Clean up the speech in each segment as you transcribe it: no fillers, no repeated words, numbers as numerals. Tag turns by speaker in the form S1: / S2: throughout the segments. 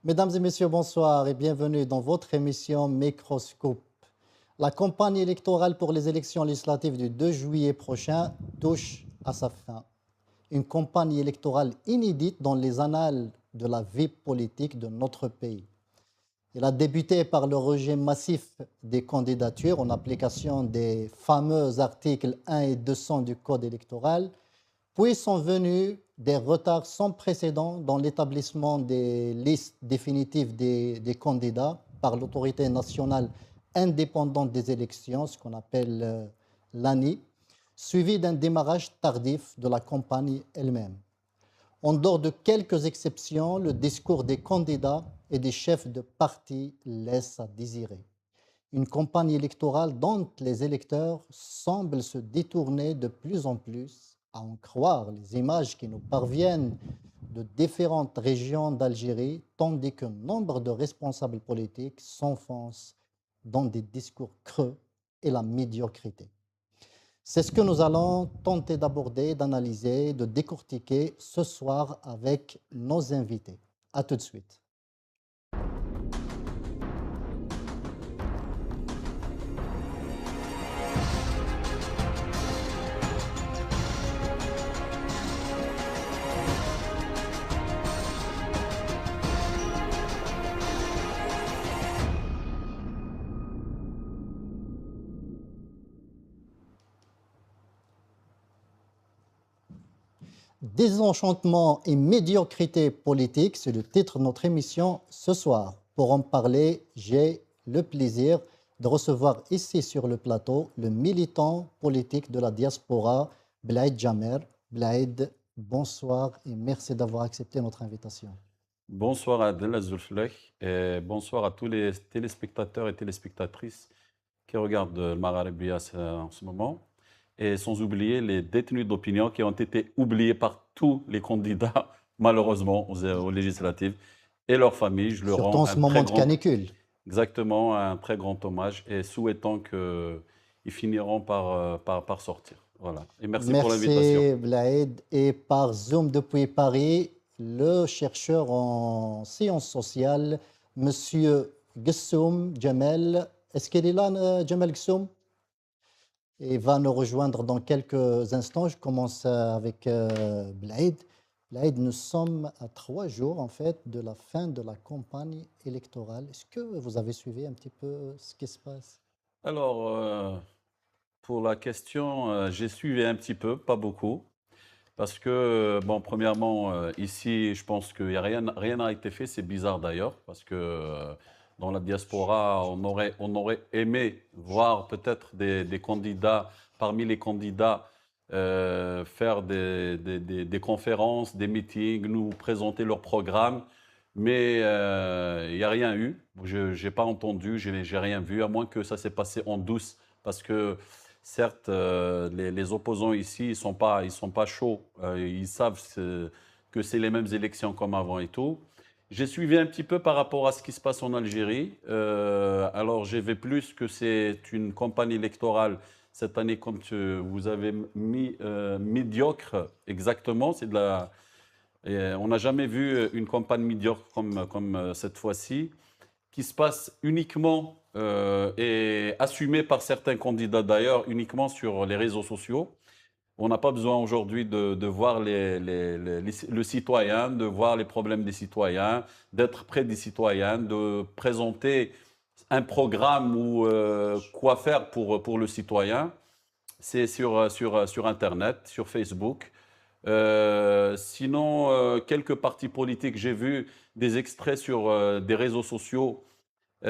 S1: Mesdames et messieurs, bonsoir et bienvenue dans votre émission Microscope. La campagne électorale pour les élections législatives du 2 juillet prochain touche à sa fin. Une campagne électorale inédite dans les annales de la vie politique de notre pays. Elle a débuté par le rejet massif des candidatures en application des fameux articles 1 et 200 du Code électoral, puis sont venus des retards sans précédent dans l'établissement des listes définitives des candidats par l'autorité nationale indépendante des élections, ce qu'on appelle l'ANI, suivi d'un démarrage tardif de la campagne elle-même. En dehors de quelques exceptions, le discours des candidats et des chefs de parti laisse à désirer. Une campagne électorale dont les électeurs semblent se détourner de plus en plus, à en croire les images qui nous parviennent de différentes régions d'Algérie, tandis que nombre de responsables politiques s'enfoncent dans des discours creux et la médiocrité. C'est ce que nous allons tenter d'aborder, d'analyser, de décortiquer ce soir avec nos invités. À tout de suite. Désenchantement et médiocrité politique, c'est le titre de notre émission ce soir. Pour en parler, j'ai le plaisir de recevoir ici sur le plateau le militant politique de la diaspora, Blaïd Jamer. Blaïd, bonsoir et merci d'avoir accepté notre invitation.
S2: Bonsoir à Adel Azoulflech et bonsoir à tous les téléspectateurs et téléspectatrices qui regardent le Maghrébia en ce moment. Et sans oublier les détenus d'opinion qui ont été oubliés par tous les candidats, malheureusement, aux législatives et leurs familles. Je leur
S1: Surtout
S2: rends
S1: en ce moment de canicule.
S2: exactement un très grand hommage et souhaitant qu'ils finiront par sortir. Voilà. Et merci pour l'invitation.
S1: Merci Blaïd. Et par Zoom depuis Paris, le chercheur en sciences sociales, Monsieur Gessoum Jamel. Est-ce qu'il est là, Jamel Gessoum? Il va nous rejoindre dans quelques instants. Je commence avec Blaïd. Blaïd, nous sommes à 3 jours en fait de la fin de la campagne électorale. Est-ce que vous avez suivi un petit peu ce qui se passe?
S2: Alors, pour la question, j'ai suivi un petit peu, pas beaucoup. Parce que, bon, premièrement, ici, je pense qu'il n'y a rien n'a été fait. C'est bizarre d'ailleurs, parce que dans la diaspora, on aurait aimé voir peut-être des candidats, parmi les candidats, faire des conférences, des meetings, nous présenter leur programme. Mais il n'y a rien eu. Je n'ai pas entendu, j'ai rien vu, à moins que ça s'est passé en douce, parce que certes, les opposants ici, ils sont pas chauds. Ils savent que c'est les mêmes élections comme avant et tout. J'ai suivi un petit peu par rapport à ce qui se passe en Algérie. Alors, j'ai vu plus que c'est une campagne électorale cette année, comme vous avez mis, médiocre, exactement. On n'a jamais vu une campagne médiocre comme cette fois-ci, qui se passe uniquement et assumé par certains candidats d'ailleurs, uniquement sur les réseaux sociaux. On n'a pas besoin aujourd'hui de voir le citoyen, de voir les problèmes des citoyens, d'être près des citoyens, de présenter un programme ou quoi faire pour le citoyen. C'est sur Internet, sur Facebook. Sinon, quelques partis politiques, j'ai vu des extraits sur des réseaux sociaux. Il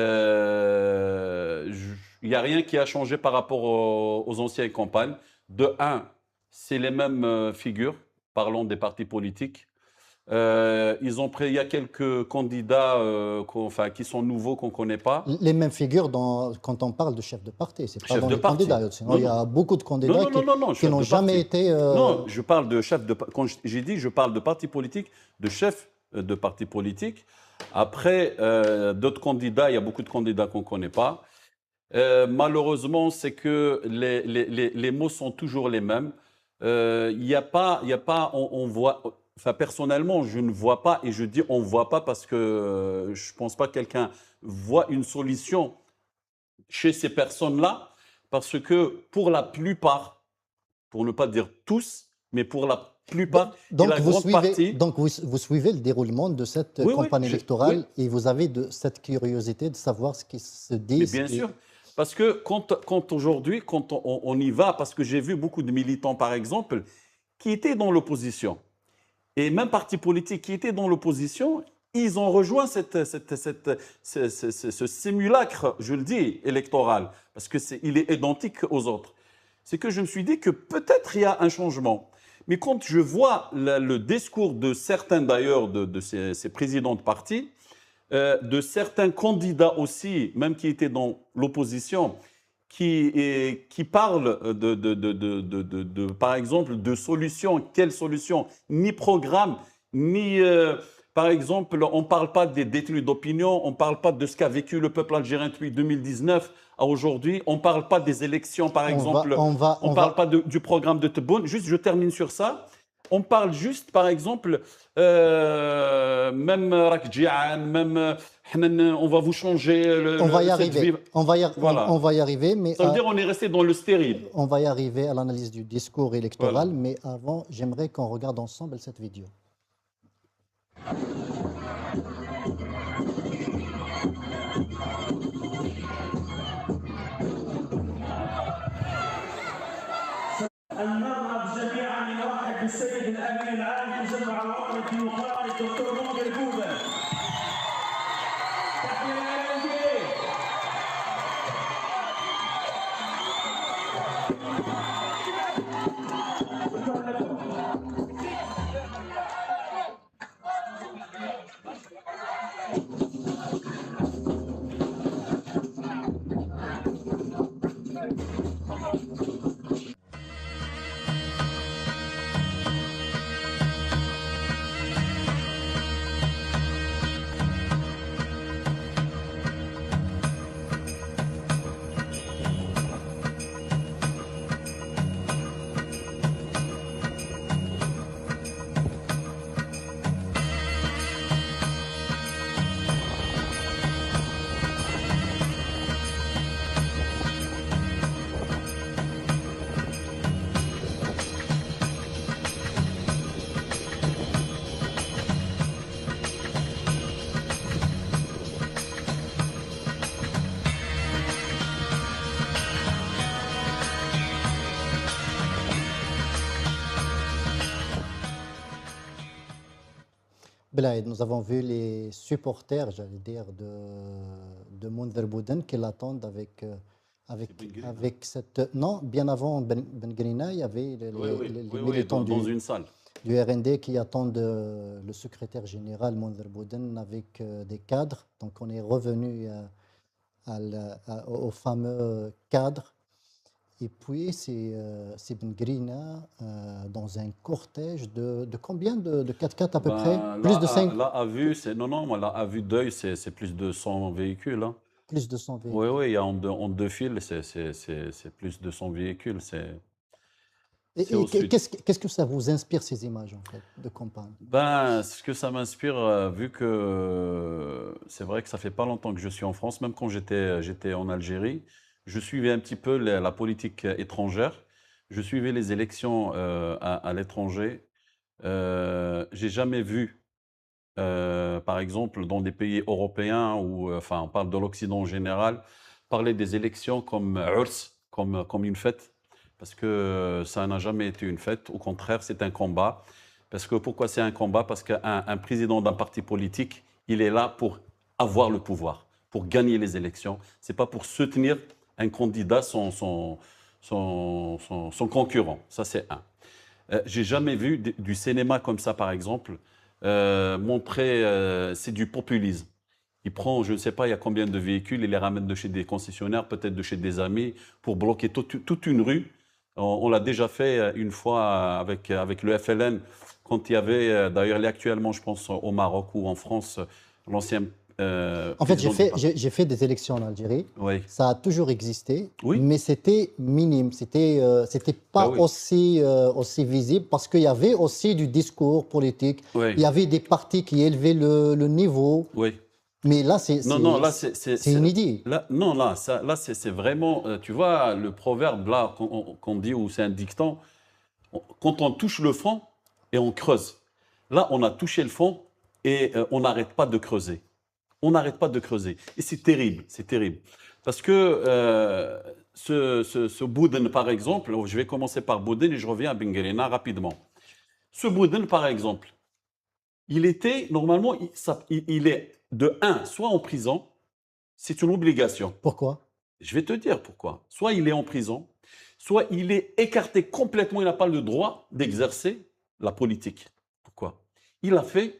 S2: n'y a rien qui a changé par rapport aux anciennes campagnes. De un, c'est les mêmes figures, parlons des partis politiques. Il y a quelques candidats enfin, qui sont nouveaux, qu'on ne connaît pas.
S1: Les mêmes figures quand on parle de chef de parti, c'est pas
S2: Chef
S1: dans
S2: de
S1: les
S2: parti.
S1: candidats. Sinon,
S2: Non,
S1: il y
S2: non.
S1: a beaucoup de
S2: Non,
S1: candidats
S2: non, non, non, non,
S1: qui
S2: chef
S1: n'ont
S2: de
S1: jamais
S2: parti.
S1: été.
S2: Non, je parle de chef de. Quand j'ai dit, je parle de parti politique, de chef de parti politique. Après, d'autres candidats, il y a beaucoup de candidats qu'on ne connaît pas. Malheureusement, c'est que les mots sont toujours les mêmes. Il y a pas, on voit, enfin, personnellement, je ne vois pas, et je dis on ne voit pas parce que je ne pense pas que quelqu'un voit une solution chez ces personnes-là, parce que pour la plupart, pour ne pas dire tous, mais pour la plupart et
S1: Donc,
S2: la grande partie,
S1: vous suivez le déroulement de cette
S2: oui, oui,
S1: campagne
S2: oui,
S1: électorale et vous avez cette curiosité de savoir ce qui se
S2: mais
S1: dit.
S2: bien sûr. Parce que quand aujourd'hui, quand on y va, parce que j'ai vu beaucoup de militants, par exemple, qui étaient dans l'opposition, et même partis politiques qui étaient dans l'opposition, ils ont rejoint ce simulacre, je le dis, électoral, parce qu'il est identique aux autres. C'est que je me suis dit que peut-être il y a un changement. Mais quand je vois le discours de certains d'ailleurs, de ces présidents de partis, de certains candidats aussi, même qui étaient dans l'opposition, qui parlent par exemple, de solutions. Quelles solutions? Ni programme, ni, par exemple, on ne parle pas des détenus d'opinion, on ne parle pas de ce qu'a vécu le peuple algérien depuis 2019 à aujourd'hui, on ne parle pas des élections, par exemple, on ne parle pas du programme de Tebboune. Juste, je termine sur ça. On parle juste, par exemple, même Rakjian, même on va vous changer
S1: On va y
S2: cette
S1: arriver.
S2: vie.
S1: On
S2: Voilà.
S1: va y arriver, mais
S2: Ça veut dire qu'on est resté dans le stérile.
S1: on va y arriver à l'analyse du discours électoral.
S2: Voilà.
S1: Mais avant, j'aimerais qu'on regarde ensemble cette vidéo.
S3: نرغب جميعا نرحب بالسيد الامين العام لجمع العمر الديمقراطي الدكتور منذر بوذا.
S1: Blaïd, nous avons vu les supporters, j'allais dire, de Moundir Bouden qui l'attendent avec cette... Non, bien avant Ben Grina, il y avait les militants
S2: dans une salle
S1: du RND qui attendent le secrétaire général Moundir Bouden avec des cadres. Donc on est revenu au fameux cadre. Et puis, c'est Ben Grina dans un cortège de combien de 4x4 à peu près? Plus de 5?
S2: Là, à vue, moi, là, à vue d'œil, c'est plus de 100 véhicules. Hein.
S1: Plus de 100 véhicules.
S2: Oui, il y a en deux files, c'est plus de 100 véhicules.
S1: Et qu'est-ce que ça vous inspire, ces images, en fait, de campagne?
S2: Ce que ça m'inspire, vu que c'est vrai que ça fait pas longtemps que je suis en France, même quand j'étais en Algérie, je suivais un petit peu la politique étrangère, je suivais les élections à l'étranger. J'ai jamais vu, par exemple, dans des pays européens, ou enfin, on parle de l'Occident en général, parler des élections comme URSS, comme une fête, parce que ça n'a jamais été une fête. Au contraire, c'est un combat. Parce que pourquoi c'est un combat? Parce qu'un président d'un parti politique, il est là pour avoir le pouvoir, pour gagner les élections. C'est pas pour soutenir un candidat, son concurrent. Ça, c'est un. J'ai jamais vu du cinéma comme ça, par exemple, montrer, c'est du populisme. Il prend, je ne sais pas, il y a combien de véhicules, il les ramène de chez des concessionnaires, peut-être de chez des amis, pour bloquer toute une rue. On l'a déjà fait une fois avec le FLN, quand il y avait, d'ailleurs, il est actuellement, je pense, au Maroc ou en France, l'ancien
S1: En fait,
S2: président du parti.
S1: j'ai fait des élections en Algérie.
S2: Oui,
S1: Ça a toujours existé,
S2: oui,
S1: mais c'était minime. C'était
S2: bah
S1: pas
S2: oui,
S1: aussi visible parce qu'il y avait aussi du discours politique. Il
S2: oui,
S1: y avait des partis qui élevaient le niveau.
S2: oui.
S1: Mais là,
S2: Non, non, là,
S1: c'est inédit.
S2: là, non, là, là, c'est vraiment, tu vois, le proverbe là qu'on dit ou c'est un dicton. Quand on touche le fond et on creuse. Là, on a touché le fond et on n'arrête pas de creuser. On n'arrête pas de creuser. Et c'est terrible, c'est terrible. Parce que ce Bouden, par exemple, je vais commencer par Bouden et je reviens à Benguerina rapidement. Ce Bouden, par exemple, il était, normalement, il est de un, soit en prison, c'est une obligation.
S1: Pourquoi?
S2: Je vais te dire pourquoi. Soit il est en prison, soit il est écarté complètement, il n'a pas le droit d'exercer la politique. Pourquoi? Il a fait,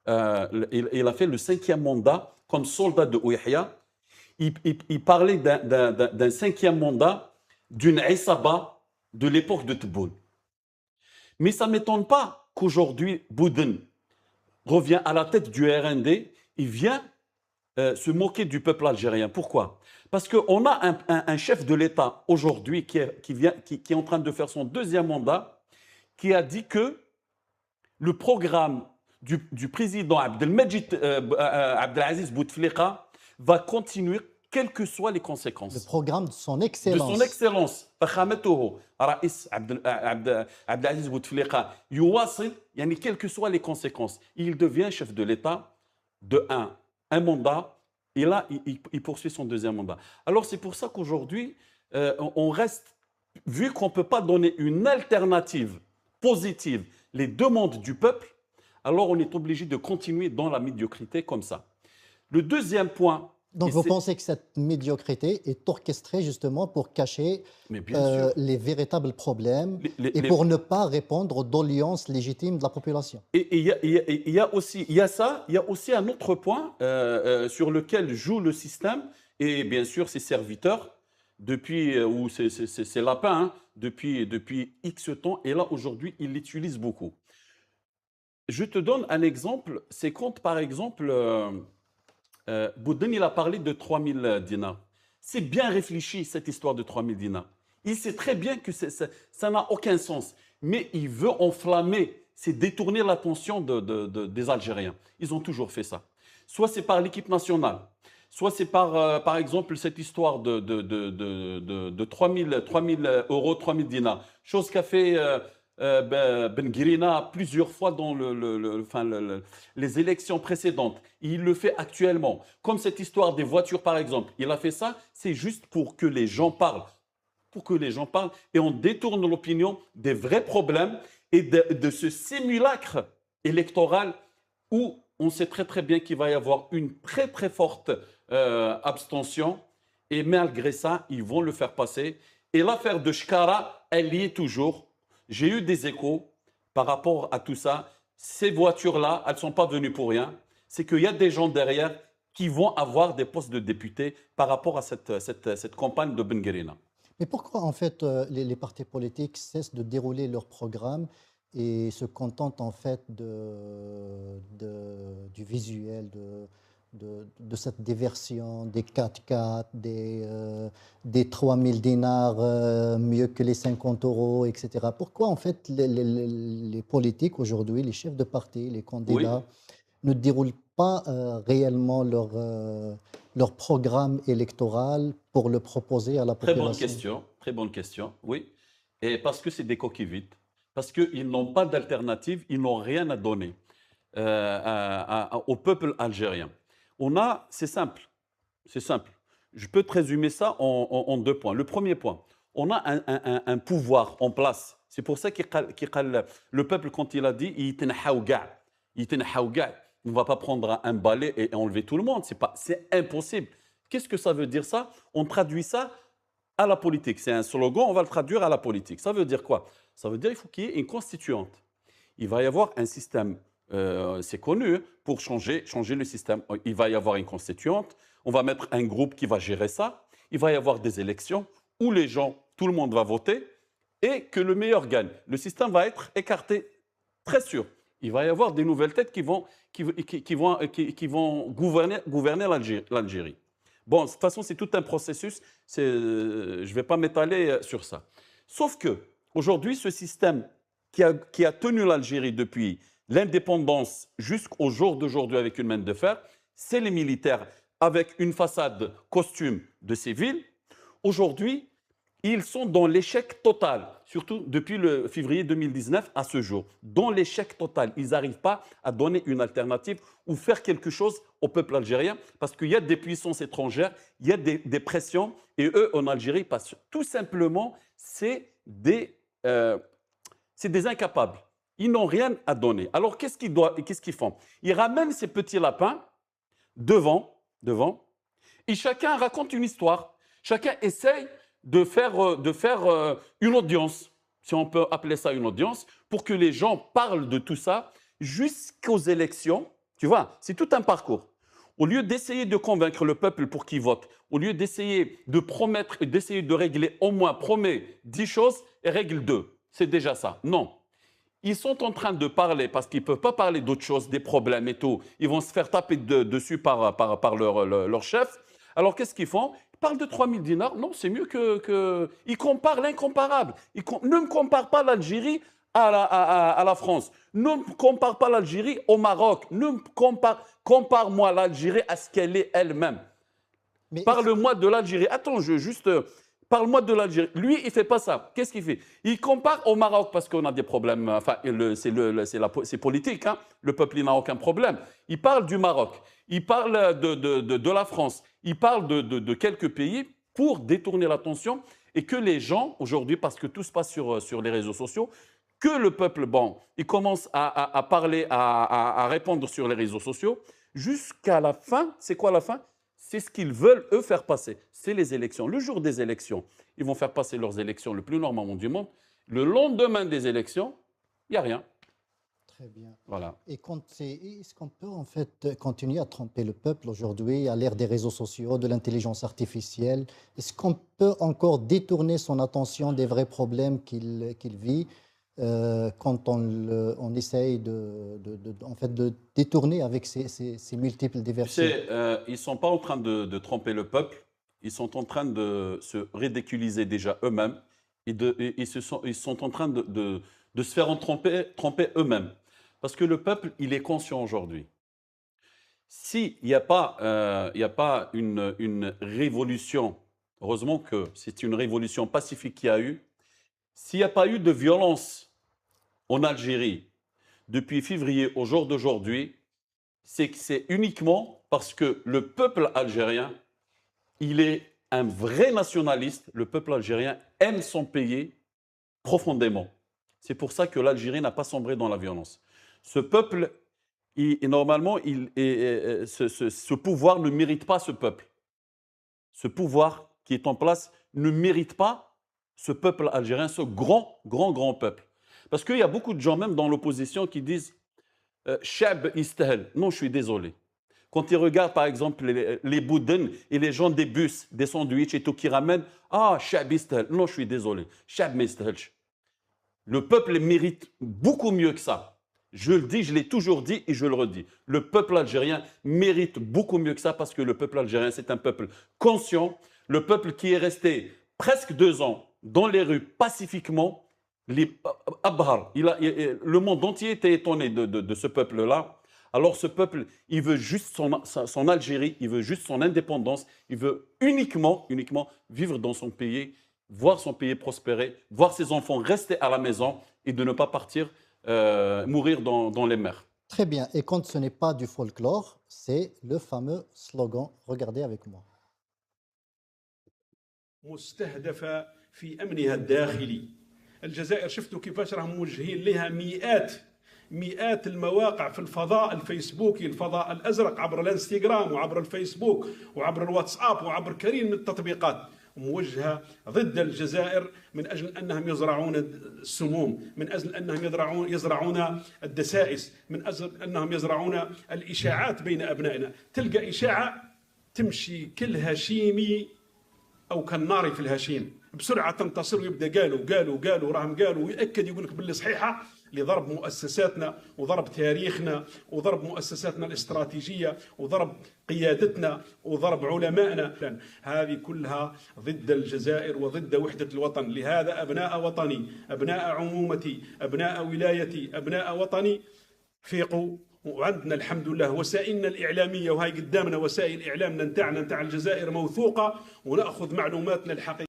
S2: il a fait le 5e mandat comme soldat de Ouihia. Il parlait d'un 5e mandat d'une Issaba de l'époque de Tebboune. Mais ça ne m'étonne pas qu'aujourd'hui, Bouden revient à la tête du RND, il vient se moquer du peuple algérien. Pourquoi? Parce qu'on a un chef de l'État aujourd'hui qui est en train de faire son 2e mandat, qui a dit que le programme du président Abdelaziz Bouteflika va continuer quelles que soient les
S1: Le
S2: conséquences.
S1: programme de son
S2: De son
S1: excellence.
S2: excellence فخامته رئيس عبد العزيز بوتفليقه يواصل يعني quelles que soient les conséquences. Il devient chef de l'État de un mandat et là il poursuit son 2e mandat. Alors c'est pour ça qu'aujourd'hui on reste, vu qu'on ne peut pas donner une alternative positive les demandes du peuple, alors on est obligé de continuer dans la médiocrité comme ça. Le 2e point,
S1: Donc,
S2: et
S1: vous
S2: c'est-
S1: pensez que cette médiocrité est orchestrée justement pour cacher
S2: mais bien sûr,
S1: les véritables problèmes et
S2: les
S1: pour ne pas répondre aux doléances légitimes de la population?
S2: Et il y a aussi, il y a ça, il y a aussi un autre point sur lequel joue le système et bien sûr ses serviteurs depuis, ou ses lapins, hein, depuis X temps, et là aujourd'hui ils l'utilisent beaucoup. Je te donne un exemple, c'est quand par exemple Boudin il a parlé de 3000 dinars. C'est bien réfléchi cette histoire de 3000 dinars. Il sait très bien que ça n'a aucun sens, mais il veut enflammer, c'est détourner l'attention des Algériens. Ils ont toujours fait ça. Soit c'est par l'équipe nationale, soit c'est par exemple cette histoire de 3000 euros, 3000 dinars. Chose qu'a fait Ben Guirina plusieurs fois dans les élections précédentes. Il le fait actuellement. Comme cette histoire des voitures, par exemple. Il a fait ça, c'est juste pour que les gens parlent. Pour que les gens parlent et on détourne l'opinion des vrais problèmes et de ce simulacre électoral où on sait très très bien qu'il va y avoir une très très forte abstention et malgré ça, ils vont le faire passer. Et l'affaire de Shkara, elle y est toujours. J'ai eu des échos par rapport à tout ça. Ces voitures-là, elles ne sont pas venues pour rien. C'est qu'il y a des gens derrière qui vont avoir des postes de députés par rapport à cette campagne de Ben Guerina.
S1: Mais pourquoi en fait les partis politiques cessent de dérouler leur programme et se contentent en fait du visuel, de cette déversion des 4x4, des 3000 dinars mieux que les 50 euros, etc. Pourquoi en fait les politiques aujourd'hui, les chefs de parti, les
S2: Oui,
S1: candidats ne déroulent pas réellement leur programme électoral pour le proposer à la
S2: très bonne
S1: population?
S2: question. Très bonne question. Oui. Et parce que c'est des coquilles vides. Parce qu'ils n'ont pas d'alternative, ils n'ont rien à donner au peuple algérien. C'est simple, c'est simple. Je peux te résumer ça en 2 points. Le premier point, on a un pouvoir en place. C'est pour ça le peuple, quand il a dit, on ne va pas prendre un balai et enlever tout le monde. C'est impossible. Qu'est-ce que ça veut dire ça? On traduit ça à la politique. C'est un slogan, on va le traduire à la politique. Ça veut dire quoi? Ça veut dire qu'il faut qu'il y ait une constituante. Il va y avoir un système, c'est connu, pour changer le système. Il va y avoir une constituante, on va mettre un groupe qui va gérer ça, il va y avoir des élections où les gens, tout le monde va voter et que le meilleur gagne. Le système va être écarté, très sûr. il va y avoir des nouvelles têtes qui vont gouverner l'Algérie. Bon, de toute façon, c'est tout un processus. Je ne vais pas m'étaler sur ça. Sauf que aujourd'hui, ce système qui a tenu l'Algérie depuis l'indépendance jusqu'au jour d'aujourd'hui avec une main de fer, c'est les militaires avec une façade costume de civil. Aujourd'hui, ils sont dans l'échec total, surtout depuis le février 2019 à ce jour. Dans l'échec total, ils n'arrivent pas à donner une alternative ou faire quelque chose au peuple algérien parce qu'il y a des puissances étrangères, il y a des pressions et eux, en Algérie, parce que tout simplement, c'est des incapables. Ils n'ont rien à donner. Alors, qu'est-ce qu'ils font? Ils ramènent ces petits lapins devant, et chacun raconte une histoire. Chacun essaye de faire une audience, si on peut appeler ça une audience, pour que les gens parlent de tout ça jusqu'aux élections. Tu vois, c'est tout un parcours. Au lieu d'essayer de convaincre le peuple pour qu'il vote, au lieu d'essayer de promettre et d'essayer de régler, au moins promet 10 choses et règle 2. C'est déjà ça. Non. Ils sont en train de parler parce qu'ils ne peuvent pas parler d'autres choses, des problèmes et tout. Ils vont se faire taper dessus par leur chef. Alors, qu'est-ce qu'ils font? Ils parlent de 3 000 dinars. Non, c'est mieux que... Ils comparent l'incomparable. Ne me compare pas l'Algérie à la France. Ne me compare pas l'Algérie au Maroc. Compare-moi l'Algérie à ce qu'elle est elle-même. Parle-moi de l'Algérie. Attends, parle-moi de l'Algérie. Lui, il ne fait pas ça. Qu'est-ce qu'il fait? Il compare au Maroc parce qu'on a des problèmes. Enfin, c'est politique. Hein. Le peuple, il n'a aucun problème. Il parle du Maroc. Il parle de la France. Il parle de quelques pays pour détourner l'attention et que les gens, aujourd'hui, parce que tout se passe sur les réseaux sociaux, que le peuple, bon, il commence à parler, à répondre sur les réseaux sociaux, jusqu'à la fin. C'est quoi la fin? C'est ce qu'ils veulent, eux, faire passer. C'est les élections. Le jour des élections, ils vont faire passer leurs élections le plus normalement du monde. Le lendemain des élections, il n'y a rien.
S1: Très bien.
S2: Voilà.
S1: Et est-ce qu'on peut en fait continuer à tromper le peuple aujourd'hui à l'ère des réseaux sociaux, de l'intelligence artificielle? Est-ce qu'on peut encore détourner son attention des vrais problèmes qu'il vit quand on essaye en fait, de détourner avec ces multiples diversions?
S2: Tu sais, ils ne sont pas en train de tromper le peuple, ils sont en train de se ridiculiser déjà eux-mêmes, ils sont en train de se faire tromper eux-mêmes. Parce que le peuple, il est conscient aujourd'hui. S'il n'y a pas une révolution, heureusement que c'est une révolution pacifique qu'il y a eu, s'il n'y a pas eu de violence en Algérie depuis février au jour d'aujourd'hui, c'est que c'est uniquement parce que le peuple algérien, il est un vrai nationaliste. Le peuple algérien aime son pays profondément. C'est pour ça que l'Algérie n'a pas sombré dans la violence. Ce peuple, normalement, ce pouvoir ne mérite pas ce peuple. Ce pouvoir qui est en place ne mérite pas ce peuple algérien, ce grand peuple. Parce qu'il y a beaucoup de gens, même dans l'opposition, qui disent « Chab istahel ». Non, je suis désolé. Quand ils regardent, par exemple, les boudins et les gens des bus, des sandwichs et tout, qui ramènent « Ah, Chab istahel ». Non, je suis désolé. Chab m'istahel. Le peuple mérite beaucoup mieux que ça. Je le dis, je l'ai toujours dit et je le redis. Le peuple algérien mérite beaucoup mieux que ça parce que le peuple algérien, c'est un peuple conscient. Le peuple qui est resté presque 2 ans dans les rues pacifiquement. Le monde entier était étonné de ce peuple-là. Alors ce peuple, il veut juste son Algérie, il veut juste son indépendance, il veut uniquement vivre dans son pays, voir son pays prospérer, voir ses enfants rester à la maison et de ne pas partir mourir dans les mers.
S1: Très bien. Et quand ce n'est pas du folklore, c'est le fameux slogan. Regardez avec moi.
S4: مستهدفة في أمنها الداخلي. الجزائر شفتوا كيفاش راهم موجهين لها مئات المواقع في الفضاء الفيسبوكي، الفضاء الأزرق، عبر الانستغرام وعبر الفيسبوك وعبر الواتساب وعبر كثير من التطبيقات موجهة ضد الجزائر من أجل أنهم يزرعون السموم، من أجل أنهم يزرعون الدسائس، من أجل أنهم يزرعون الإشاعات بين أبنائنا. تلقى إشاعة تمشي كالهشيمي أو كالنار في الهشيم، بسرعة تنتصر ويبدأ قالوا راهم قالوا ويأكد يقول لك باللي صحيحة لضرب مؤسساتنا وضرب تاريخنا وضرب مؤسساتنا الاستراتيجية وضرب قيادتنا وضرب علمائنا. هذه كلها ضد الجزائر وضد وحدة الوطن. لهذا أبناء وطني، أبناء عمومتي، أبناء ولايتي، أبناء وطني، فيقوا. وعندنا الحمد لله وسائلنا الإعلامية، وهي قدامنا وسائل إعلامنا نتاع الجزائر موثوقة، ونأخذ معلوماتنا الحقيقية.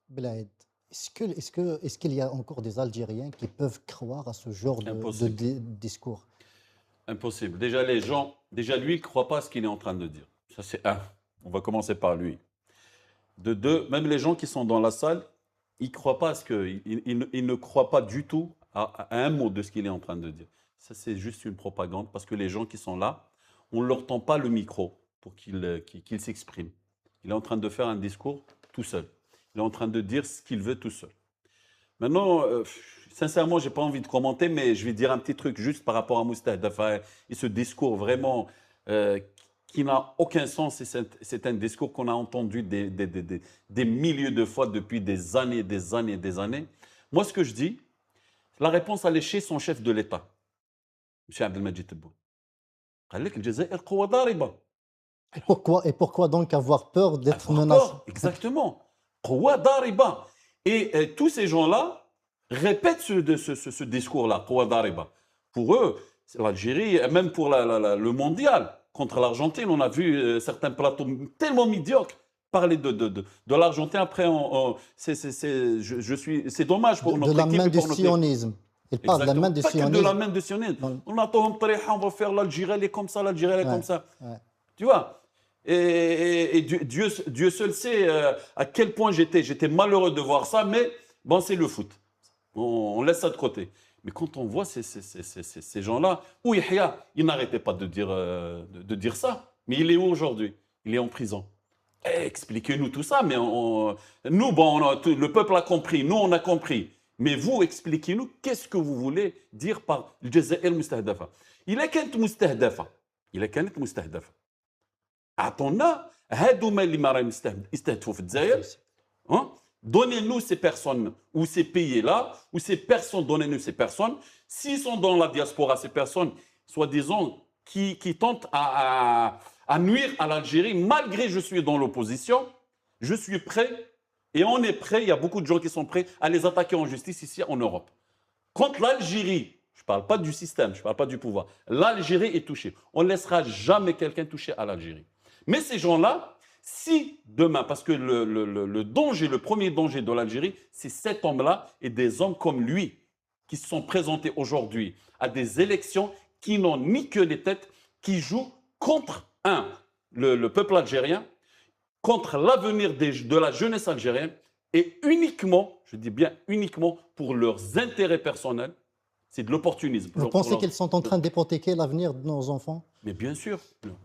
S1: Blaid, est-ce qu'il y a encore des Algériens qui peuvent croire à ce genre de discours?
S2: Impossible. Déjà, les gens, lui, il ne croit pas à ce qu'il est en train de dire. Ça, c'est un. On va commencer par lui. De deux, même les gens qui sont dans la salle, ils ne croient pas à ce que, ils ne croient pas du tout à un mot de ce qu'il est en train de dire. Ça, c'est juste une propagande parce que les gens qui sont là, on ne leur tend pas le micro pour qu'ils s'expriment. Il est en train de faire un discours tout seul. Il est en train de dire ce qu'il veut tout seul. Maintenant, sincèrement, je n'ai pas envie de commenter, mais je vais dire un petit truc juste par rapport à Moustahdafa et ce discours vraiment qui n'a aucun sens. C'est un discours qu'on a entendu des milliers de fois depuis des années, des années, des années. Moi, ce que je dis, la réponse, elle est chez son chef de l'État, M. Abdelmadjid Tebboune.
S1: Et pourquoi donc avoir peur d'être menacé?
S2: Exactement. Et tous ces gens-là répètent ce discours-là. Pour eux, l'Algérie, même pour le mondial, contre l'Argentine, on a vu certains plateaux tellement médiocres parler de l'Argentine. Après, c'est dommage pour notre équipe.
S1: De la main du sionisme. Il parle de la main du sionisme.
S2: Pas que de la main du sionisme. On attend, on va faire l'Algérie, elle est comme ça, l'Algérie, elle est comme ça.
S1: Ouais.
S2: Tu vois? Et Dieu seul sait à quel point j'étais malheureux de voir ça, mais bon, c'est le foot. On laisse ça de côté. Mais quand on voit ces gens-là, où Yahya, il n'arrêtait pas de dire ça. Mais il est où aujourd'hui? Il est en prison. Expliquez-nous tout ça. Mais nous, bon, le peuple a compris, nous, on a compris. Mais vous, expliquez-nous, qu'est-ce que vous voulez dire par le Jazair Mustahdafa? Il est كانت مستهدفة. Il est كانت مستهدفة. أعطونا هادوما اللي ما راهم يستهدفوا في الجزائر. Donnez-nous ces personnes ou ces pays-là, ou ces personnes, donnez-nous ces personnes. S'ils sont dans la diaspora, ces personnes, soi-disant, qui tentent à nuire à l'Algérie, malgré que je suis dans l'opposition, je suis prêt, et on est prêt, il y a beaucoup de gens qui sont prêts à les attaquer en justice ici en Europe. Contre l'Algérie, je ne parle pas du système, je ne parle pas du pouvoir, l'Algérie est touchée. On ne laissera jamais quelqu'un toucher à l'Algérie. Mais ces gens-là, si demain, parce que le danger, le premier danger de l'Algérie, c'est cet homme-là et des hommes comme lui qui se sont présentés aujourd'hui à des élections qui n'ont ni queue ni tête, qui jouent contre, le peuple algérien, contre l'avenir de la jeunesse algérienne et uniquement, je dis bien uniquement, pour leurs intérêts personnels. C'est de l'opportunisme.
S1: Vous pensez qu'ils sont en train d'hypothéquer l'avenir de nos enfants?
S2: Mais bien sûr,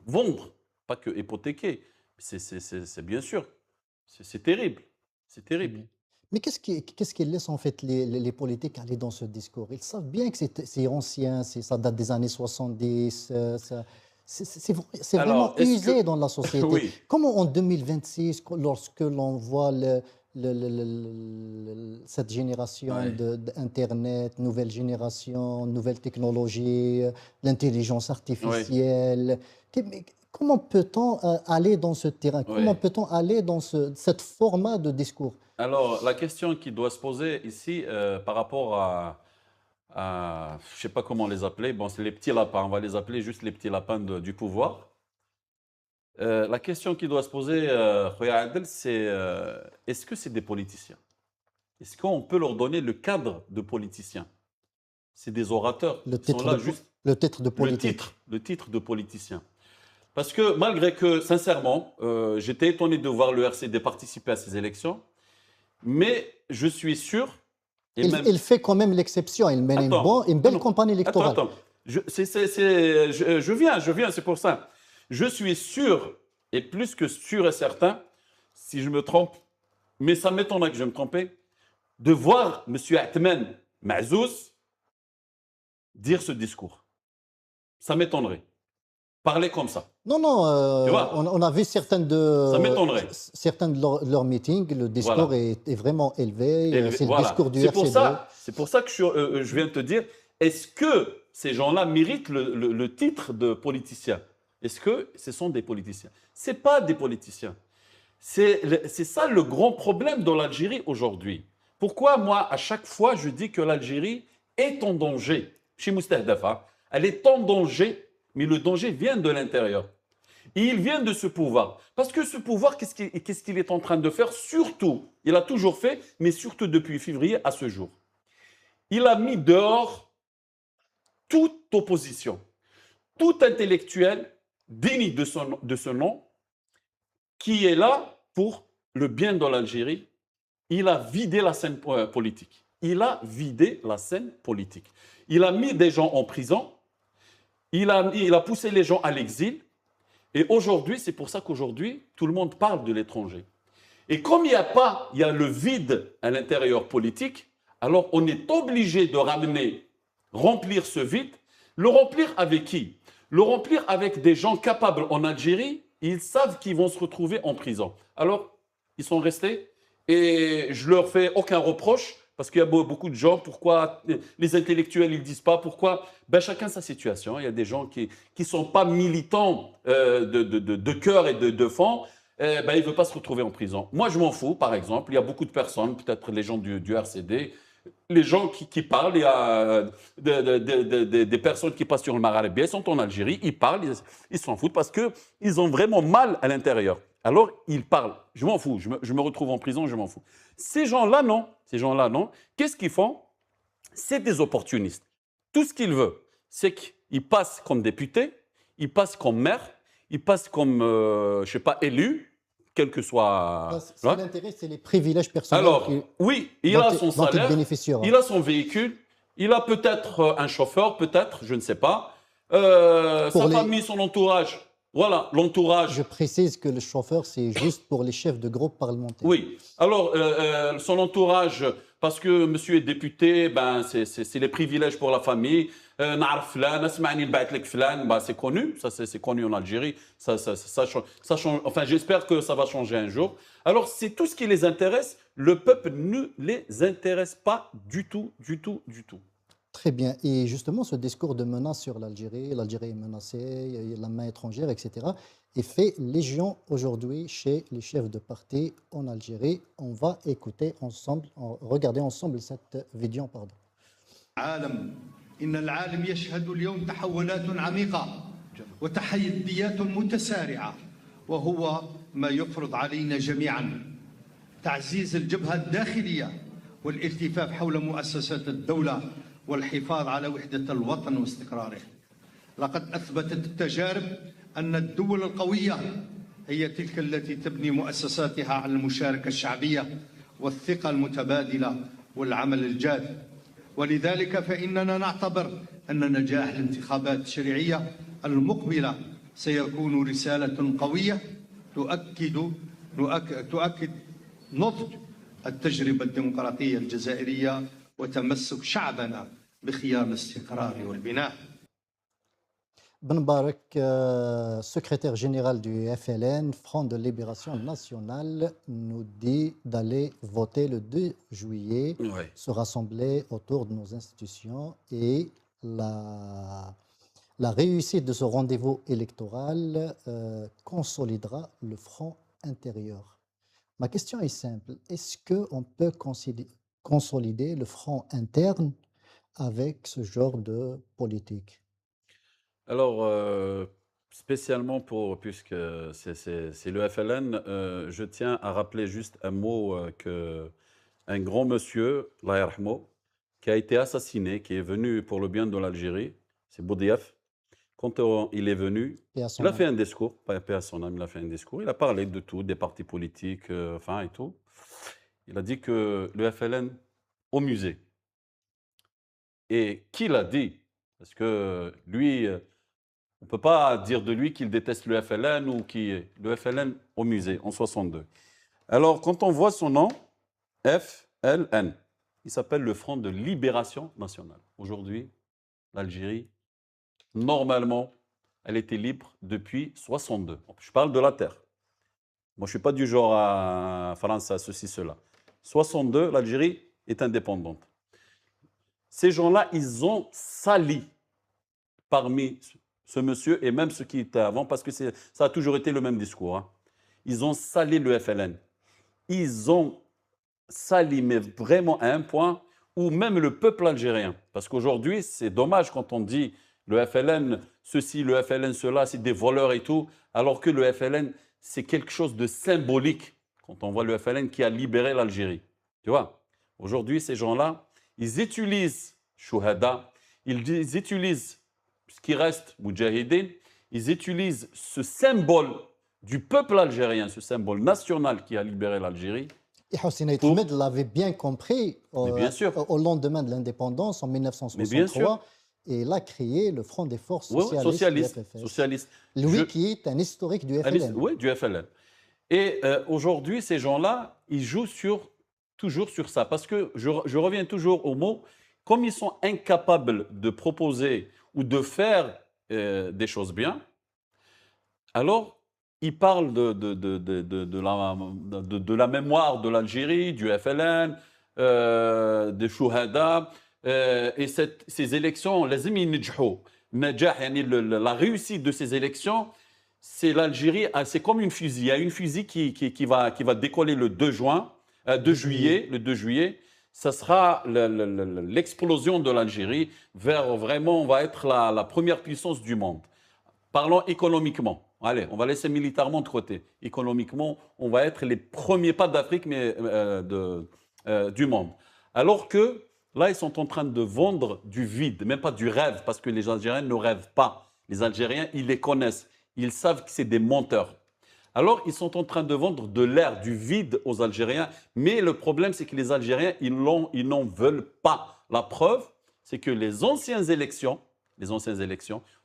S2: vendre, pas que hypothéquer. C'est bien sûr, c'est terrible, c'est terrible.
S1: Mais qu'est-ce qui laisse en fait les politiques aller dans ce discours? Ils savent bien que c'est ancien, ça date des années 70, c'est vraiment usé dans la société.
S2: Oui.
S1: Comment en 2026, lorsque l'on voit cette génération d'Internet, nouvelle génération, nouvelle technologie, l'intelligence artificielle, comment peut-on aller dans ce terrain? Comment peut-on aller dans ce format de discours?
S2: Alors, la question qui doit se poser ici par rapport à je ne sais pas comment les appeler, bon, c'est les petits lapins, on va les appeler juste les petits lapins du pouvoir. La question qui doit se poser, c'est est-ce que c'est des politiciens? Est-ce qu'on peut leur donner le cadre de politiciens? C'est des orateurs.
S1: Le titre de politique.
S2: Le titre de politicien. Parce que malgré que, sincèrement, j'étais étonné de voir le RCD participer à ces élections, mais je suis sûr...
S1: Il fait quand même l'exception, il mène une belle campagne électorale.
S2: Attends. Je viens, c'est pour ça. Je suis sûr, et plus que sûr et certain, si je me trompe, mais ça m'étonnerait que je me trompe, de voir M. Atman Mazouz dire ce discours. Ça m'étonnerait. parler comme ça.
S1: Non, non,
S2: Tu vois?
S1: on a vu
S2: Ça m'étonnerait.
S1: certains de leurs meetings, le discours
S2: Voilà.
S1: est vraiment élevé.
S2: Et
S1: C'est le
S2: voilà.
S1: discours du
S2: C'est pour
S1: RCD.
S2: c'est pour ça que je viens de te dire, est-ce que ces gens-là méritent le titre de politicien? Est-ce que ce sont des politiciens? Ce n'est pas des politiciens. C'est ça le grand problème dans l'Algérie aujourd'hui. Pourquoi moi, à chaque fois, je dis que l'Algérie est en danger? Chez Moustahdafa, elle est en danger, mais le danger vient de l'intérieur. Et il vient de ce pouvoir. Parce que ce pouvoir, qu'est-ce qu'il est en train de faire? Surtout, il a toujours fait, mais surtout depuis février à ce jour. Il a mis dehors toute opposition, tout intellectuel digne de ce nom, qui est là pour le bien de l'Algérie. Il a vidé la scène politique. Il a vidé la scène politique. Il a mis des gens en prison. Il a poussé les gens à l'exil. Et aujourd'hui, c'est pour ça qu'aujourd'hui, tout le monde parle de l'étranger. Et comme il y a le vide à l'intérieur politique, alors on est obligé de remplir ce vide. Le remplir avec qui? Le remplir avec des gens capables en Algérie. Ils savent qu'ils vont se retrouver en prison. Alors, ils sont restés et je leur fais aucun reproche parce qu'il y a beaucoup de gens. Pourquoi les intellectuels, ils ne disent pas pourquoi? Ben, chacun sa situation. Il y a des gens qui ne sont pas militants de cœur et de fond. Ben, ils ne veulent pas se retrouver en prison. Moi, je m'en fous, par exemple. Il y a beaucoup de personnes, peut-être les gens du RCD, les gens qui parlent, il y a des personnes qui passent sur le Maghreb, ils sont en Algérie, ils parlent, ils s'en foutent parce qu'ils ont vraiment mal à l'intérieur. Alors, ils parlent. Je m'en fous, je me retrouve en prison, je m'en fous. Ces gens-là, non. Ces gens-là, non. Qu'est-ce qu'ils font? C'est des opportunistes. Tout ce qu'ils veulent, c'est qu'ils passent comme députés, ils passent comme maires, ils passent comme, je ne sais pas, élus, quel que soit...
S1: L'intérêt, c'est les privilèges personnels.
S2: Alors, oui, il a son salaire, il a son véhicule, il a peut-être un chauffeur, peut-être, je ne sais pas. Sa famille, son entourage. Voilà, l'entourage.
S1: Je précise que le chauffeur, c'est juste pour les chefs de groupe parlementaires.
S2: Oui, alors son entourage, parce que monsieur est député, ben, c'est les privilèges pour la famille. C'est connu, c'est connu en Algérie. Ça change, enfin, j'espère que ça va changer un jour. Alors, c'est tout ce qui les intéresse. Le peuple ne les intéresse pas du tout, du tout, du tout.
S1: Très bien. Et justement, ce discours de menace sur l'Algérie est menacée, il y a la main étrangère, etc., est fait légion aujourd'hui chez les chefs de parti en Algérie. On va écouter ensemble, regarder ensemble cette vidéo. Pardon.
S5: إن العالم يشهد اليوم تحولات عميقة وتحديات متسارعة وهو ما يفرض علينا جميعا تعزيز الجبهة الداخلية والالتفاف حول مؤسسات الدولة والحفاظ على وحدة الوطن واستقراره. لقد أثبتت التجارب أن الدول القوية هي تلك التي تبني مؤسساتها على المشاركة الشعبية والثقة المتبادلة والعمل الجاد. ولذلك فإننا نعتبر أن نجاح الانتخابات التشريعية المقبلة سيكون رسالة قوية تؤكد نضج التجربة الديمقراطية الجزائرية وتمسك شعبنا بخيار الاستقرار والبناء.
S1: Ben Barak, secrétaire général du FLN, Front de Libération Nationale, nous dit d'aller voter le 2 juillet, se rassembler autour de nos institutions et la réussite de ce rendez-vous électoral consolidera le front intérieur. Ma question est simple. Est-ce qu'on peut consolider le front interne avec ce genre de politique?
S2: Alors, spécialement puisque c'est le FLN, je tiens à rappeler juste un mot qu'un grand monsieur, Allah yarhamou, qui a été assassiné, qui est venu pour le bien de l'Algérie, c'est Boudiaf. Quand il est venu, il a fait un discours, pas paix à son âme, il a fait un discours, il a parlé de tout, des partis politiques, enfin et tout. Il a dit que le FLN au musée. Et qui l'a dit? Parce que lui... On ne peut pas dire de lui qu'il déteste le FLN ou le FLN au musée en 62. Alors, quand on voit son nom, FLN, il s'appelle le Front de Libération Nationale. Aujourd'hui, l'Algérie, normalement, elle était libre depuis 62. Je parle de la terre. Moi, je ne suis pas du genre à France, à ceci, cela. 62, l'Algérie est indépendante. Ces gens-là, ils ont sali parmi ce monsieur et même ceux qui étaient avant, parce que ça a toujours été le même discours. Hein. Ils ont sali le FLN. Ils ont sali, mais vraiment à un point où même le peuple algérien, parce qu'aujourd'hui, c'est dommage quand on dit le FLN, ceci, le FLN, cela, c'est des voleurs et tout, alors que le FLN, c'est quelque chose de symbolique quand on voit le FLN qui a libéré l'Algérie. Tu vois, aujourd'hui, ces gens-là, ils utilisent Chouhada, ils utilisent ce qui reste, Moudjahidine, ils utilisent ce symbole du peuple algérien, ce symbole national qui a libéré l'Algérie.
S1: Et Hossein Ahmed l'avait bien compris
S2: bien sûr.
S1: au lendemain de l'indépendance en 1963. Et il a créé le Front des forces socialistes,
S2: socialiste.
S1: Lui qui est un historique du FLN.
S2: Oui, du FLN. Et aujourd'hui, ces gens-là, ils jouent toujours sur ça. Parce que je reviens toujours au mot, comme ils sont incapables de proposer ou de faire des choses bien, alors ils parlent de la mémoire de l'Algérie, du FLN, des Chouhada, et ces élections, la réussite de ces élections, c'est l'Algérie, c'est comme une fusée. Il y a une fusée qui va décoller le 2 juillet. Ça sera l'explosion de l'Algérie vers vraiment, on va être la première puissance du monde. Parlons économiquement. Allez, on va laisser militairement de côté. Économiquement, on va être les premiers pas d'Afrique, mais du monde. Alors que là, ils sont en train de vendre du vide, même pas du rêve, parce que les Algériens ne rêvent pas. Les Algériens, ils les connaissent. Ils savent que c'est des menteurs. Alors, ils sont en train de vendre de l'air, du vide aux Algériens. Mais le problème, c'est que les Algériens, ils n'en veulent pas. La preuve, c'est que les anciennes élections,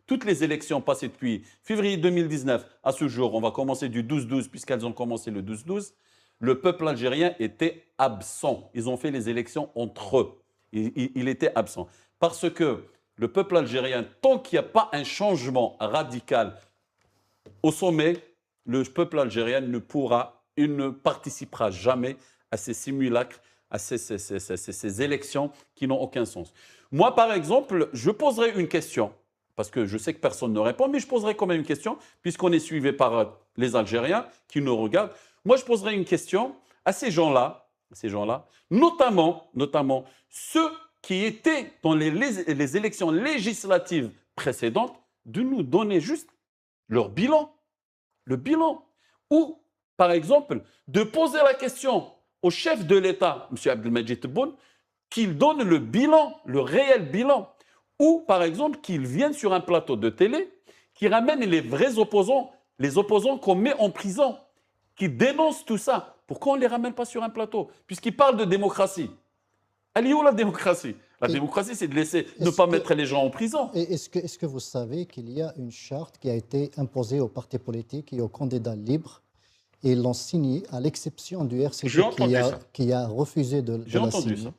S2: toutes les élections passées depuis février 2019 à ce jour, on va commencer du 12-12 puisqu'elles ont commencé le 12-12, le peuple algérien était absent. Ils ont fait les élections entre eux. Il était absent. Parce que le peuple algérien, tant qu'il n'y a pas un changement radical au sommet, le peuple algérien ne participera jamais à ces simulacres, à ces élections qui n'ont aucun sens. Moi, par exemple, je poserai une question, parce que je sais que personne ne répond, mais je poserai quand même une question, puisqu'on est suivi par les Algériens qui nous regardent. Moi, je poserai une question à ces gens-là, notamment ceux qui étaient dans les élections législatives précédentes, de nous donner juste leur bilan. Le bilan. Ou, par exemple, de poser la question au chef de l'État, M. Abdelmadjid Tebboune, qu'il donne le bilan, le réel bilan. Ou, par exemple, qu'il vienne sur un plateau de télé, qu'il ramène les vrais opposants, les opposants qu'on met en prison, qui dénoncent tout ça. Pourquoi on ne les ramène pas sur un plateau? Puisqu'ils parlent de démocratie. Elle est où la démocratie? La démocratie, c'est de laisser ne pas mettre les gens en prison.
S1: Est-ce que vous savez qu'il y a une charte qui a été imposée aux partis politiques et aux candidats libres et ils l'ont signée à l'exception du RCD qui a refusé de la signer. Ça.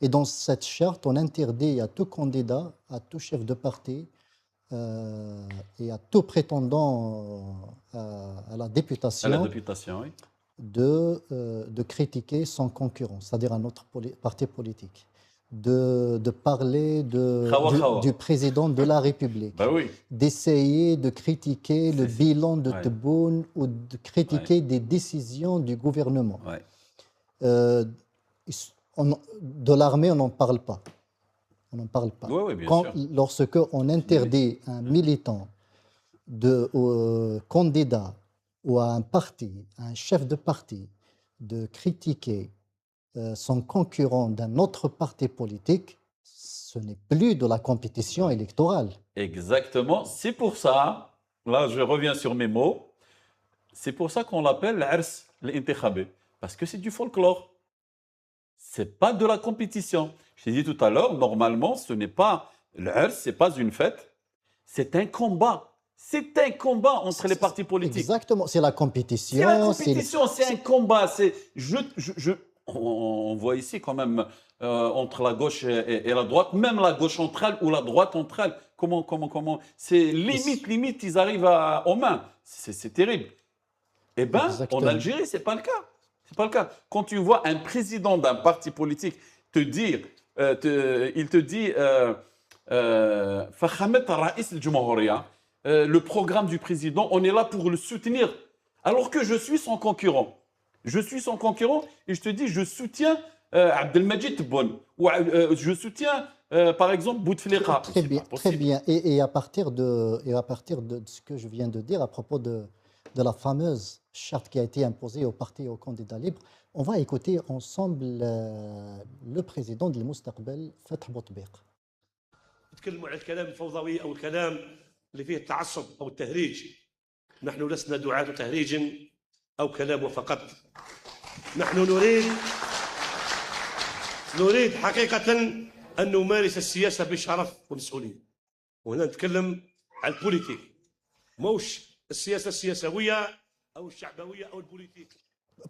S1: Et dans cette charte, on interdit à tout candidat, à tout chef de parti et à tout prétendant à la députation,
S2: oui.
S1: de critiquer son concurrent, c'est-à-dire un autre parti politique. De parler du président de la République, d'essayer de critiquer le bilan de Tebboune ou de critiquer des décisions du gouvernement. De l'armée, on n'en parle pas. On n'en parle pas. Lorsque on interdit à un militant, candidat ou à un parti, à un chef de parti, de critiquer son concurrent d'un autre parti politique, ce n'est plus de la compétition électorale.
S2: Exactement. C'est pour ça, là je reviens sur mes mots, c'est pour ça qu'on l'appelle l'Ars l'intikhabé, parce que c'est du folklore. Ce n'est pas de la compétition. Je t'ai dit tout à l'heure, normalement, ce n'est pas l'Ars, ce n'est pas une fête, c'est un combat. C'est un combat entre les partis politiques.
S1: Exactement, c'est la compétition.
S2: C'est la compétition, c'est un combat. On voit ici quand même entre la gauche et la droite, même la gauche entre elles ou la droite entre elles, C'est limite, ils arrivent aux mains. C'est terrible. Eh bien, en
S1: Exactement.
S2: Algérie, ce n'est pas le cas. C'est pas le cas. Quand tu vois un président d'un parti politique te dire, il te dit, Fakhamet Raïs al-Jumhuriya, le programme du président, on est là pour le soutenir. Alors que je suis son concurrent. Je suis son concurrent et je te dis, je soutiens Abdelmajid Tebboune. Ou je soutiens, par exemple, Bouteflika.
S1: Très bien, très bien. Et à partir de ce que je viens de dire à propos de la fameuse charte qui a été imposée aux partis et aux candidats libres, on va écouter ensemble le président de l'Moustaqbel, Fath Boutbik.
S6: نتكلموا على الكلام الفوضوي او الكلام اللي فيه التعصب او التهريج. نحن لسنا دعاة تهريج او كلام فقط. نحن نريد حقيقة ان نمارس السياسة بشرف ومسؤولية. وهنا نتكلم على البوليتيك. موش السياسة السياسوية او الشعبوية او البوليتيك.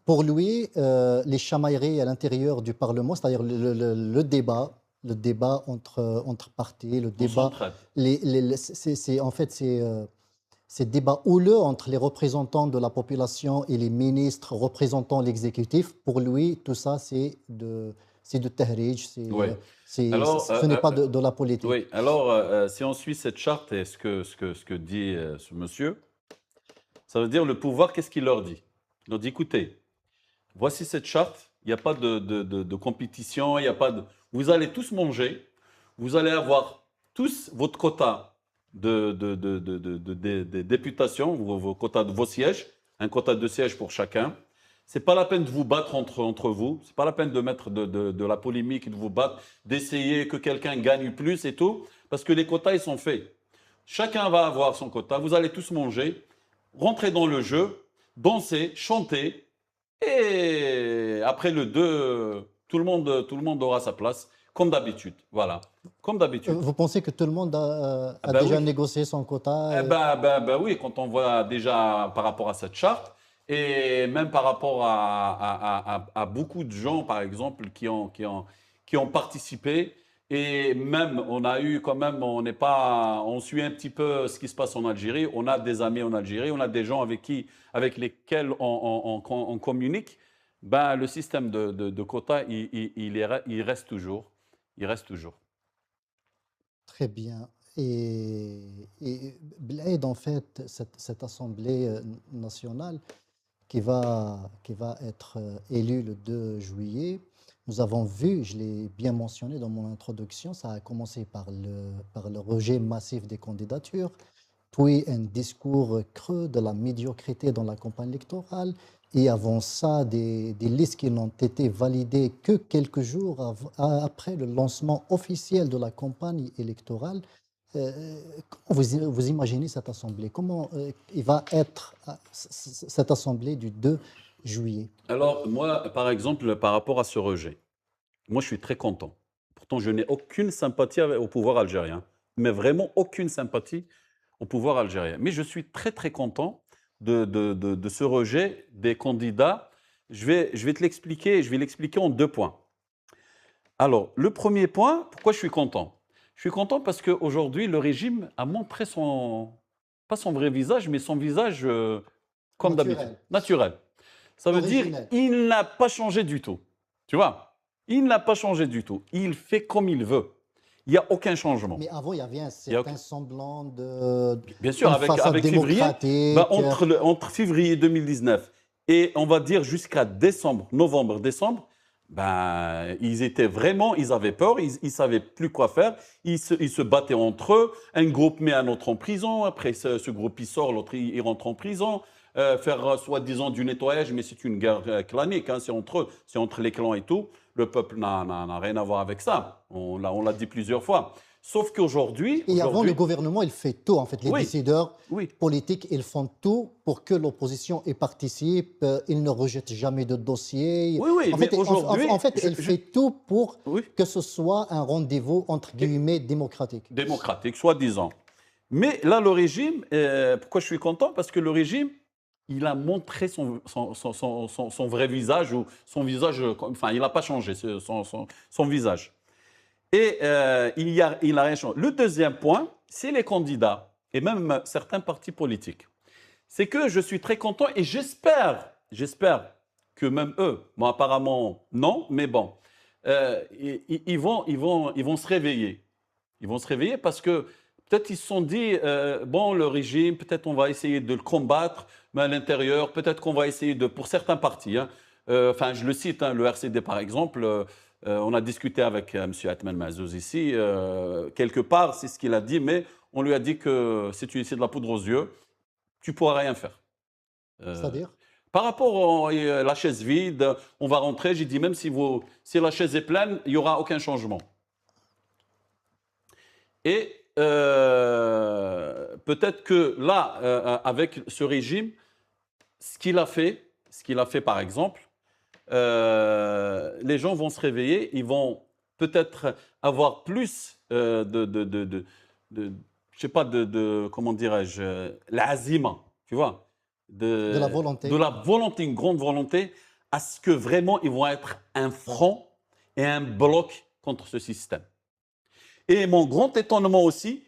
S1: Pour lui, les chamailleries à l'intérieur du Parlement, c'est-à-dire le débat entre partis, le débat, ces débats houleux entre les représentants de la population et les ministres représentant l'exécutif, pour lui, tout ça, c'est de tahrij,
S2: Oui.
S1: ce n'est pas de la politique.
S2: Oui, alors si on suit cette charte et ce que dit ce monsieur, ça veut dire le pouvoir, qu'est-ce qu'il leur dit? Il leur dit, écoutez, voici cette charte, il n'y a pas de compétition, il n'y a pas de... Vous allez tous manger, vous allez avoir tous votre quota de députation, vos quotas de vos sièges, un quota de sièges pour chacun. Ce n'est pas la peine de vous battre entre vous, ce n'est pas la peine de mettre de la polémique, de vous battre, d'essayer que quelqu'un gagne plus et tout, parce que les quotas, ils sont faits. Chacun va avoir son quota, vous allez tous manger, rentrer dans le jeu, danser, chanter, et après le 2, tout le monde aura sa place, comme d'habitude. Voilà, comme d'habitude.
S1: Vous pensez que tout le monde a
S2: ben
S1: déjà
S2: oui.
S1: négocié son quota
S2: Oui, quand on voit déjà par rapport à cette charte, et même par rapport à beaucoup de gens, par exemple, qui ont participé. Et même, on a eu quand même, on suit un petit peu ce qui se passe en Algérie. On a des amis en Algérie, on a des gens avec lesquels on communique. Ben, le système de quotas, il reste toujours. Il reste toujours.
S1: Très bien. Et Bled, en fait, cette Assemblée nationale qui va être élue le 2 juillet, nous avons vu, je l'ai bien mentionné dans mon introduction, ça a commencé par le rejet massif des candidatures, puis un discours creux de la médiocrité dans la campagne électorale, et avant ça, des listes qui n'ont été validées que quelques jours après le lancement officiel de la campagne électorale. Comment vous imaginez cette assemblée? Comment il va être cette assemblée du 2 juillet?
S2: Alors, moi, par exemple, par rapport à ce rejet, moi, je suis très content. Pourtant, je n'ai aucune sympathie au pouvoir algérien, mais vraiment aucune sympathie au pouvoir algérien. Mais je suis très, très content de ce rejet des candidats. Je vais te l'expliquer, je vais l'expliquer en 2 points. Alors, le premier point, pourquoi je suis content? Je suis content parce qu'aujourd'hui, le régime a montré pas son vrai visage, mais son visage comme d'habitude, naturel. Ça veut dire qu'il n'a pas changé du tout. Tu vois? Il n'a pas changé du tout. Il fait comme il veut. Il n'y a aucun changement.
S1: Mais avant, il y avait un certain semblant de...
S2: Bien sûr, avec février, entre février 2019 et on va dire jusqu'à novembre, décembre, ils étaient vraiment, ils avaient peur, ils ne savaient plus quoi faire, ils se battaient entre eux, un groupe met un autre en prison, après ce groupe il sort, l'autre il rentre en prison, faire soi-disant du nettoyage, mais c'est une guerre clanique, hein, c'est entre eux, c'est entre les clans et tout. Le peuple n'a rien à voir avec ça, on l'a dit plusieurs fois. Sauf qu'aujourd'hui...
S1: Et avant, le gouvernement, il fait tout, en fait. Les décideurs
S2: oui.
S1: politiques, ils font tout pour que l'opposition y participe. Ils ne rejettent jamais de dossier.
S2: Oui,
S1: en
S2: mais
S1: fait,
S2: aujourd'hui...
S1: En fait, il fait tout pour que ce soit un rendez-vous, entre guillemets, démocratique.
S2: Démocratique, soi-disant. Mais là, le régime, pourquoi je suis content? Parce que le régime, il a montré son vrai visage, ou son visage, enfin, il n'a pas changé son visage. Et il n'a rien changé. Le deuxième point, si les candidats, et même certains partis politiques, c'est que je suis très content et j'espère que même eux, bon apparemment non, mais bon, ils vont se réveiller. Ils vont se réveiller parce que peut-être ils se sont dit, bon, le régime, peut-être on va essayer de le combattre, mais à l'intérieur, peut-être qu'on va essayer de, pour certains partis, hein, enfin je le cite, hein, le RCD par exemple, on a discuté avec M. Atman Mazouz ici, quelque part, c'est ce qu'il a dit, mais on lui a dit que si tu essaies de la poudre aux yeux, tu ne pourras rien faire.
S1: C'est-à-dire?
S2: Par rapport à la chaise vide, on va rentrer, j'ai dit même si la chaise est pleine, il n'y aura aucun changement. Et peut-être que là, avec ce régime, ce qu'il a fait par exemple, les gens vont se réveiller, ils vont peut-être avoir plus je sais pas, comment dirais-je, l'azima, tu vois,
S1: De la volonté.
S2: de la volonté, une grande volonté, à ce que vraiment ils vont être un front et un bloc contre ce système. Et mon grand étonnement aussi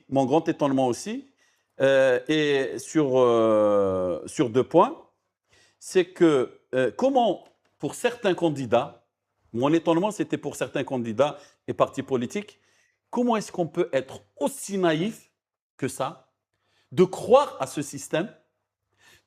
S2: est sur deux points, c'est que comment, pour certains candidats, mon étonnement c'était pour certains candidats et partis politiques, comment est-ce qu'on peut être aussi naïf que ça, de croire à ce système,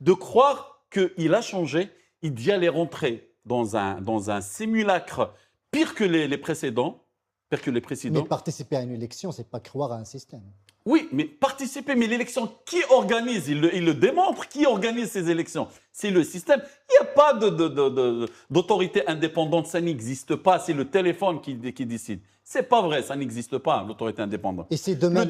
S2: de croire qu'il a changé, il d'y aller rentrer dans un simulacre pire que les précédents,
S1: Mais participer à une élection, c'est pas croire à un système.
S2: Oui, mais participer, mais l'élection, qui organise? Il le démontre, qui organise ces élections? C'est le système. Il n'y a pas d'autorité indépendante, ça n'existe pas. C'est le téléphone qui décide. C'est pas vrai, ça n'existe pas, l'autorité indépendante.
S1: Et si demain,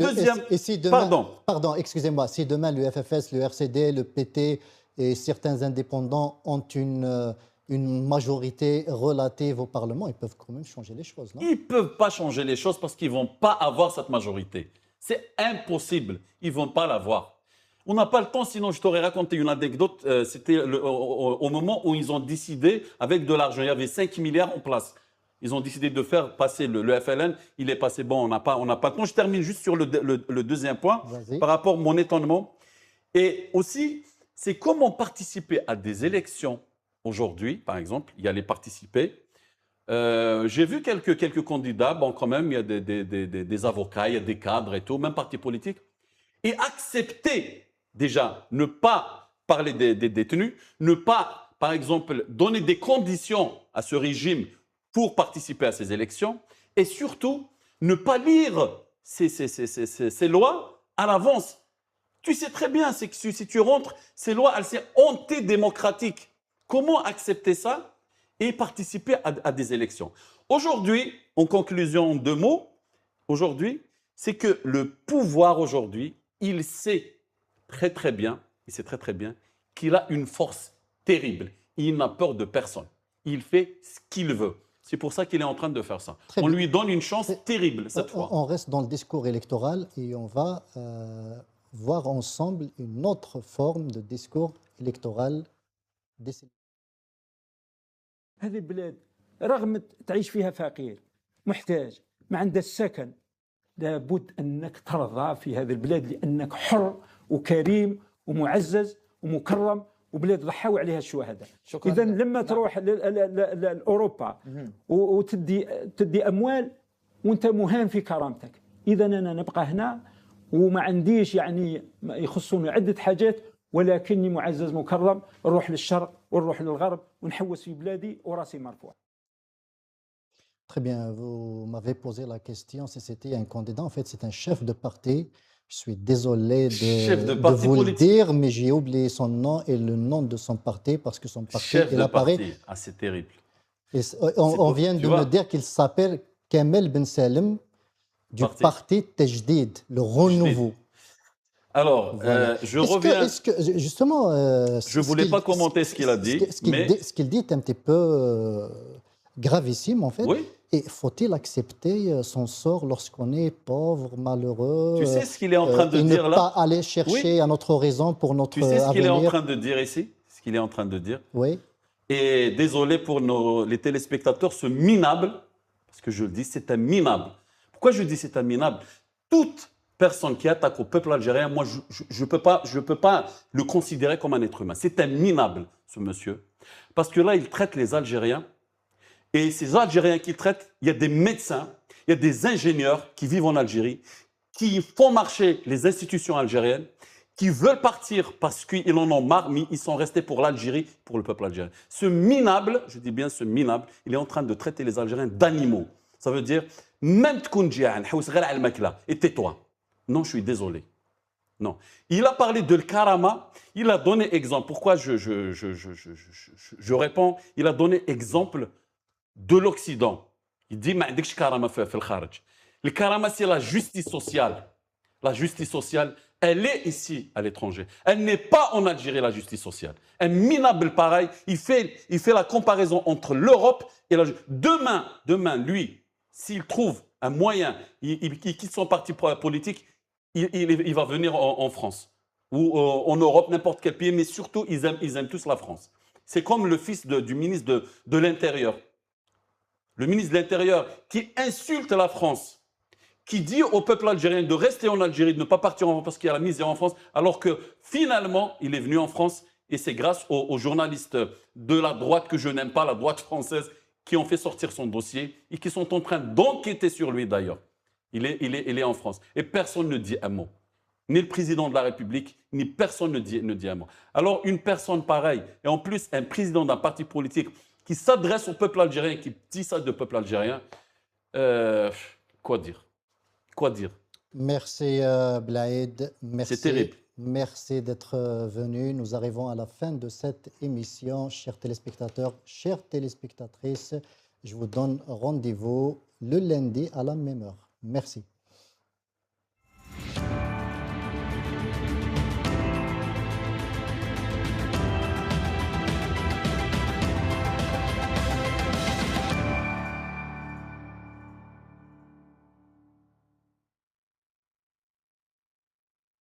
S2: Pardon,
S1: excusez-moi, si demain le FFS, le RCD, le PT et certains indépendants ont une majorité relative au Parlement, ils peuvent quand même changer les choses, non?
S2: Ils ne peuvent pas changer les choses parce qu'ils ne vont pas avoir cette majorité. C'est impossible. Ils ne vont pas l'avoir. On n'a pas le temps, sinon je t'aurais raconté une anecdote. C'était au moment où ils ont décidé, avec de l'argent, il y avait 5 milliards en place. Ils ont décidé de faire passer le FLN. Il est passé, bon, on n'a pas le temps. Je termine juste sur le deuxième point, par rapport à mon étonnement. Et aussi, c'est comment participer à des élections aujourd'hui, par exemple, y aller participer. J'ai vu quelques candidats, bon quand même, il y a des avocats, il y a des cadres et tout, même partis politiques, et accepter déjà, ne pas parler des détenus, ne pas, par exemple, donner des conditions à ce régime pour participer à ces élections, et surtout, ne pas lire ces lois à l'avance. Tu sais très bien, c'est que si tu rentres, ces lois, elles sont antidémocratiques. Comment accepter ça et participer à des élections? Aujourd'hui, en conclusion, en 2 mots, aujourd'hui, c'est que le pouvoir aujourd'hui, il sait très bien qu'il a une force terrible. Il n'a peur de personne. Il fait ce qu'il veut. C'est pour ça qu'il est en train de faire ça. On lui donne une chance terrible cette fois.
S1: On reste dans le discours électoral et on va voir ensemble une autre forme de discours électoral.
S7: هذه البلاد رغم تعيش فيها فقير محتاج ما عندها السكن لابد أنك ترضى في هذه البلاد لأنك حر وكريم ومعزز ومكرم وبلاد ضحوا عليها الشهداء. إذا لما تروح لأوروبا وتدي أموال وأنت مهان في كرامتك، إذا أنا نبقى هنا وما عنديش يعني يخصوني عدة حاجات ولكني معزز مكرم، نروح للشرق ونروح للغرب ونحوس في بلادي وراسي مرفوع.
S1: Très bien, vous m'avez posé la question si c'était un candidat. En fait, c'est un chef de parti. Je suis désolé de vous le dire, mais j'ai oublié son nom et le nom de son parti parce que son parti,
S2: Chef
S1: il
S2: de
S1: apparaît.
S2: parti, ah, c'est terrible.
S1: Et on vient de me dire qu'il s'appelle Kamel Ben Salem du parti Tajdid, le renouveau.
S2: Alors,
S1: Voilà.
S2: je reviens.
S1: Justement,
S2: je ne voulais pas commenter ce qu'il a dit.
S1: Ce qu'il dit est un petit peu gravissime, en fait.
S2: Oui.
S1: Et faut-il accepter son sort lorsqu'on est pauvre, malheureux?
S2: Tu sais ce qu'il est en train de dire là?
S1: Et ne pas aller chercher un autre horizon pour notre avenir.
S2: Tu sais ce qu'il est en train de dire ici? Ce qu'il est en train de dire?
S1: Oui.
S2: Et désolé pour les téléspectateurs, ce minable, parce que je le dis, c'est un minable. Pourquoi je dis c'est un minable? Toute personne qui attaque au peuple algérien, moi, je peux pas le considérer comme un être humain. C'est un minable, ce monsieur. Parce que là, il traite les Algériens. Et ces Algériens qu'il traite, il y a des médecins, il y a des ingénieurs qui vivent en Algérie, qui font marcher les institutions algériennes, qui veulent partir parce qu'ils en ont marre, mais ils sont restés pour l'Algérie, pour le peuple algérien. Ce minable, je dis bien ce minable, il est en train de traiter les Algériens d'animaux. Ça veut dire, même et tais-toi. Non, je suis désolé. Non. Il a parlé de Karama, il a donné exemple. Pourquoi je réponds? Il a donné exemple de l'Occident. Il dit, le Karama, c'est la justice sociale. La justice sociale, elle est ici, à l'étranger. Elle n'est pas en Algérie, la justice sociale. Un minable pareil, il fait la comparaison entre l'Europe et la justice. Demain, lui, s'il trouve un moyen, il quitte son parti politique, il va venir en France ou en Europe, n'importe quel pays, mais surtout, ils aiment tous la France. C'est comme le fils du ministre de l'Intérieur. Le ministre de l'Intérieur qui insulte la France, qui dit au peuple algérien de rester en Algérie, de ne pas partir en France parce qu'il y a la misère en France, alors que finalement, il est venu en France et c'est grâce aux journalistes de la droite que je n'aime pas, la droite française, qui ont fait sortir son dossier et qui sont en train d'enquêter sur lui d'ailleurs. Il est en France et personne ne dit un mot. Ni le président de la République, ni personne ne dit un mot. Alors une personne pareille, et en plus un président d'un parti politique qui s'adresse au peuple algérien, qui dit ça du peuple algérien, quoi dire? Quoi dire?
S1: Merci Blaïd. Merci.
S2: C'est terrible.
S1: Merci d'être venu. Nous arrivons à la fin de cette émission. Chers téléspectateurs, chères téléspectatrices, je vous donne rendez-vous le lundi à la même heure. Merci.